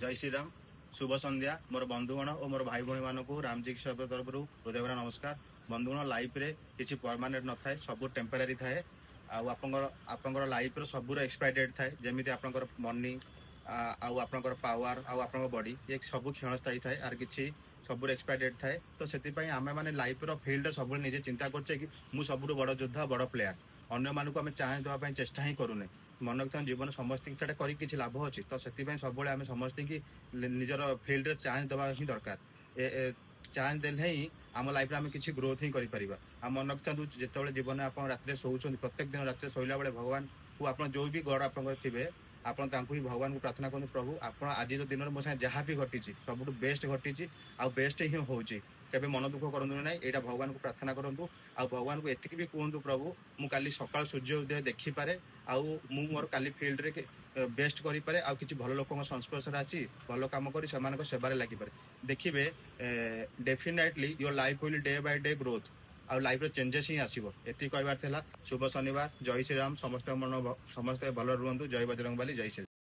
जय श्रीराम शुभ संध्या मोर बंधुगण और मोर भाई भाई मानक रामजी तरफ हृदय नमस्कार। बंधुगण लाइफ रे किसी परमानेंट न थाए सब टेम्परारी थाए आपर लाइफ सब एक्सपायर डेट थाए जमी आपंकर मनी आपर पावर आप बॉडी ये सब क्षणस्थायी थाए आर किसी सब एक्सपायर डेट थाए। तो से आम मैंने लाइफ फिल्ड सब निजे चिंता करचे कि मुझे सबुठ बड़ योद्धा बड़ प्लेयर अन्य मानक आम चाहे देवाई चेष्टा ही करूने मन रखता जीवन समस्त कि लाभ अच्छी। तो से सब आम समस्त की निजर फिल्ड चान्स देवा ही दरकार चान्स देले ही आम लाइफ आम किसी ग्रोथ ही कर मन रखता जो जीवन आप रात शोचुं प्रत्येक दिन रात शोला बेले भगवान को आप जो भी गॉड आप थे आपण ही भगवान को प्रार्थना करूँ प्रभु आप आज दिन मो साथ जहाँ भी घटी सब बेस्ट घटी आ बेस्ट ही होची केबे मन दुख करूँ ना यहाँ भगवान को प्रार्थना करूँ आ भगवान को एतिक भी कहतु प्रभु मु काली सकाल सूर्य उदय देखिपारे मु मोर काली फिल्ड रे बेस्ट करें आ कि भल लोक संस्पर्श आसी भल कम कर सेवार लगिपे देखिए definitely your life will day by day growth आ लाइफ चेंजेस ही आसो ये कहबार शुभ शनिवार जय श्रीराम समस्त मन समस्त भल रुहतु जय बजरंगबली जय श्री।